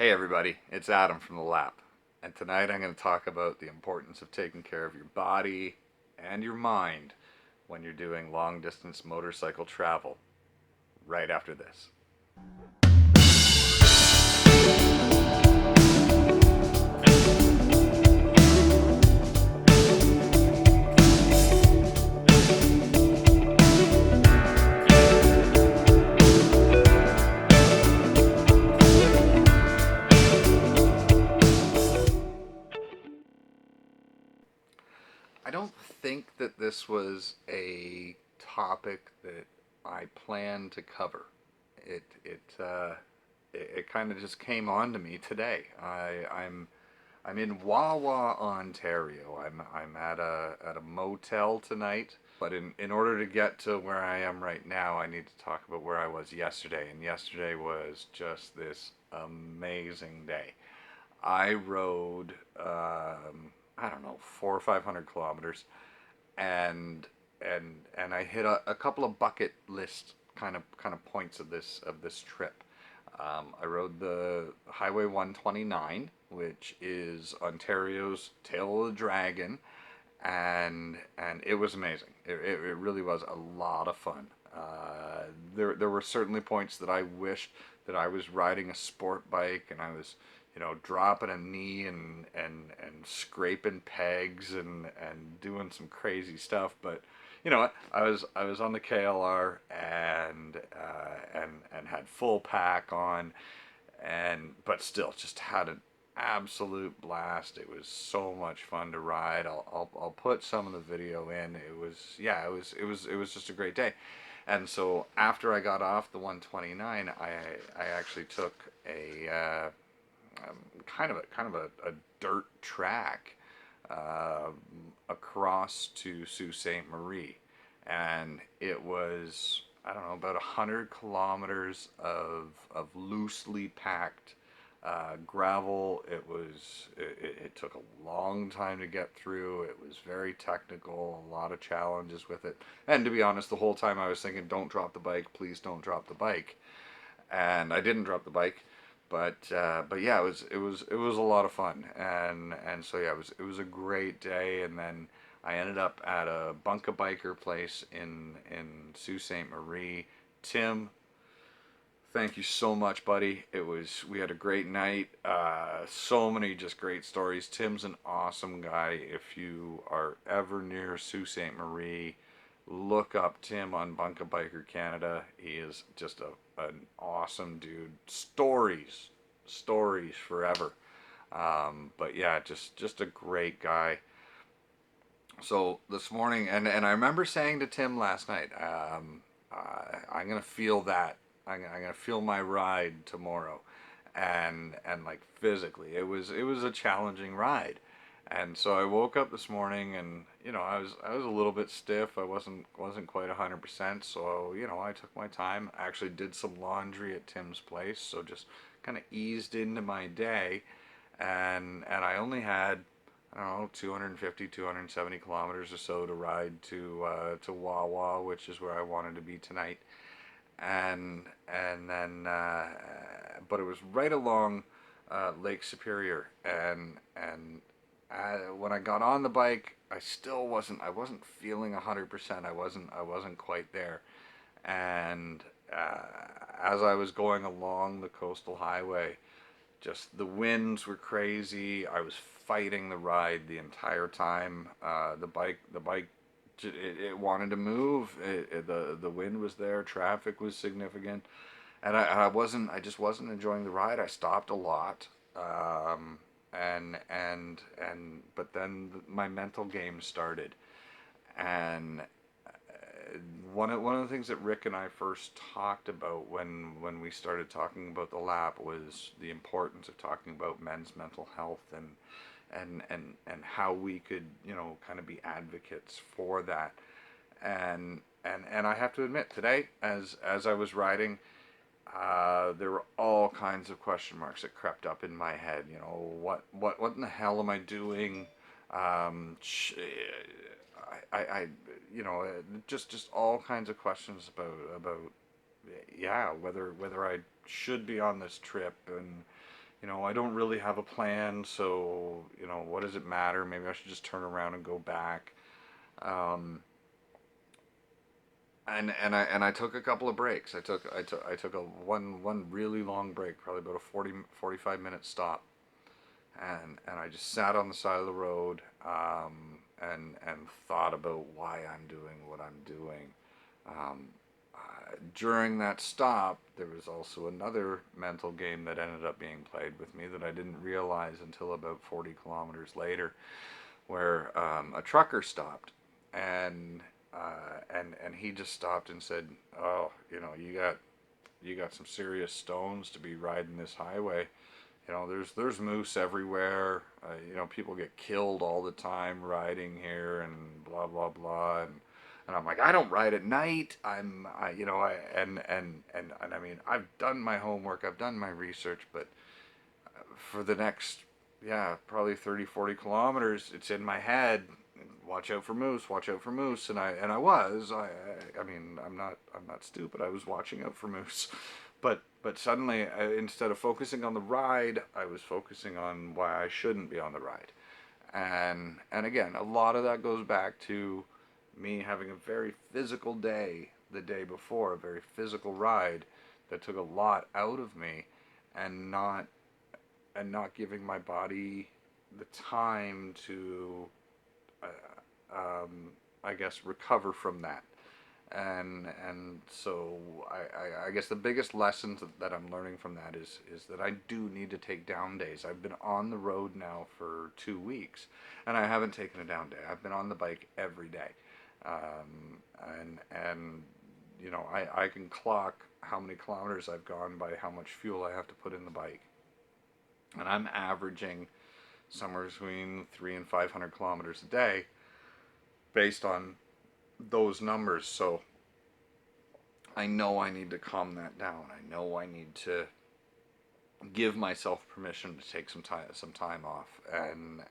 Hey everybody, it's Adam from the Lap, and tonight I'm going to talk about the importance of taking care of your body and your mind when you're doing long distance motorcycle travel, right after this. I don't think that this was a topic that I planned to cover. It it uh, it kind of just came on to me today. I'm in Wawa, Ontario. I'm at a motel tonight. But in order to get to where I am right now, I need to talk about where I was yesterday. And yesterday was just this amazing day. I rode, I don't know, 400 or 500 kilometers, and and I hit a couple of bucket list kind of points of this trip. I rode the Highway 129, which is Ontario's tail of the dragon, and it was amazing. It really was a lot of fun. There were certainly points that I wished that I was riding a sport bike and I was, dropping a knee and scraping pegs and doing some crazy stuff. But you know what? I was on the KLR and had full pack on, and but still just had an absolute blast. It was so much fun to ride. I'll put some of the video in. It was just a great day. And so after I got off the 129, I actually took a kind of a dirt track uh, across to Sault Ste. Marie, and it was, I don't know, about 100 kilometers of loosely packed gravel. It took a long time to get through. It was very technical, a lot of challenges with it. And to be honest, the whole time I was thinking, don't drop the bike, please don't drop the bike. And I didn't drop the bike, but yeah, it was a lot of fun, and so yeah, it was a great day. And then I ended up at a bunka biker place in Sault Ste. Marie. Tim, thank you so much, buddy. We had a great night. So many just great stories. Tim's an awesome guy. If you are ever near Sault Ste. Marie, look up Tim on Bunka Biker Canada. He is just an awesome dude. Stories forever. But yeah, just a great guy. So this morning, and I remember saying to Tim last night, I'm gonna feel that. I'm gonna feel my ride tomorrow, and like physically, it was a challenging ride. And so I woke up this morning, and I was a little bit stiff. I wasn't quite 100%. So I took my time. I actually did some laundry at Tim's place, so just kind of eased into my day, and I only had, I don't know, 250, 270 kilometers or so to ride to Wawa, which is where I wanted to be tonight. And then, but it was right along Lake Superior, and when I got on the bike, I wasn't feeling 100%. I wasn't quite there, and as I was going along the coastal highway, just the winds were crazy. I was fighting the ride the entire time. The bike, it wanted to move. The wind was there. Traffic was significant, and I just wasn't enjoying the ride. I stopped a lot, but then my mental game started, and one of the things that Rick and I first talked about when we started talking about the lap was the importance of talking about men's mental health, and how we could, kind of be advocates for that. And I have to admit, today, as I was riding, there were all kinds of question marks that crept up in my head. What in the hell am I doing? Um, sh- I just all kinds of questions about, yeah, whether I should be on this trip, and I don't really have a plan, so, what does it matter? Maybe I should just turn around and go back. Um, and I took a couple of breaks. I took a one really long break, probably about a 45 minute stop, and I just sat on the side of the road, and thought about why I'm doing what I'm doing. Um, During that stop, there was also another mental game that ended up being played with me that I didn't realize until about 40 kilometers later, where a trucker stopped, and and he just stopped and said, "Oh, you got some serious stones to be riding this highway. There's moose everywhere. People get killed all the time riding here, and blah blah blah." And I'm like, I don't ride at night. And I mean, I've done my homework, I've done my research, but for the next, yeah, probably 30, 40 kilometers, it's in my head. Watch out for moose. Watch out for moose. And I was. I mean, I'm not stupid. I was watching out for moose, but suddenly, instead of focusing on the ride, I was focusing on why I shouldn't be on the ride. And again, a lot of that goes back to me having a very physical day the day before, a very physical ride that took a lot out of me, and not giving my body the time to, uh, I guess, recover from that. And so I guess the biggest lessons that I'm learning from that is that I do need to take down days. I've been on the road now for 2 weeks, and I haven't taken a down day. I've been on the bike every day, and I can clock how many kilometers I've gone by how much fuel I have to put in the bike, and I'm averaging somewhere between 300 and 500 kilometers a day based on those numbers. So I know I need to calm that down. I know I need to give myself permission to take some time off, and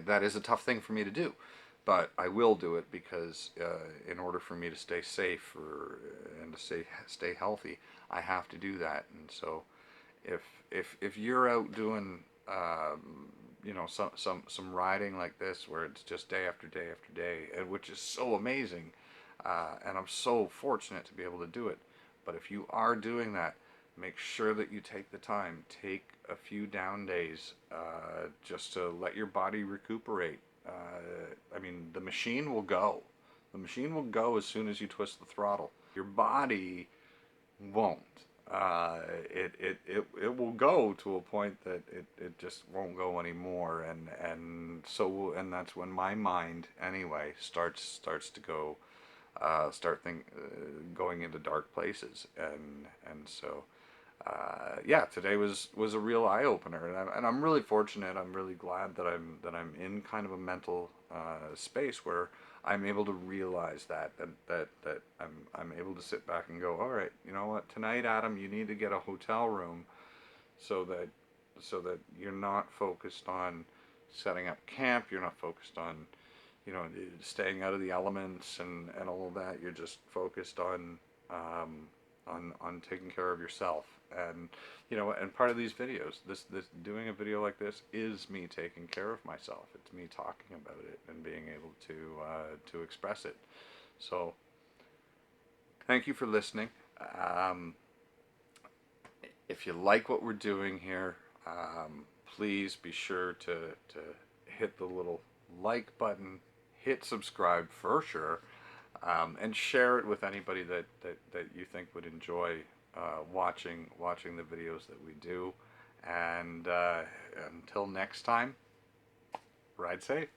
that is a tough thing for me to do, but I will do it because in order for me to stay safe and to stay healthy, I have to do that. And so if if you're out doing some riding like this where it's just day after day after day, and which is so amazing, and I'm so fortunate to be able to do it. But if you are doing that, make sure that you take the time, take a few down days, just to let your body recuperate. I mean, the machine will go. The machine will go as soon as you twist the throttle. Your body won't. It will go to a point that it just won't go anymore, and that's when my mind anyway starts to go, going into dark places. And so yeah, today was a real eye opener, and I'm really fortunate. I'm really glad that I'm in kind of a mental space where I'm able to realize that I'm able to sit back and go, all right, you know what, tonight, Adam, you need to get a hotel room so that you're not focused on setting up camp. You're not focused on staying out of the elements and all of that. You're just focused um, on taking care of yourself. And part of these videos, this doing a video like this is me taking care of myself. It's me talking about it and being able to express it. So thank you for listening. Um, if you like what we're doing here, please be sure to hit the little like button, hit subscribe for sure, and share it with anybody that you think would enjoy watching the videos that we do. And until next time, ride safe.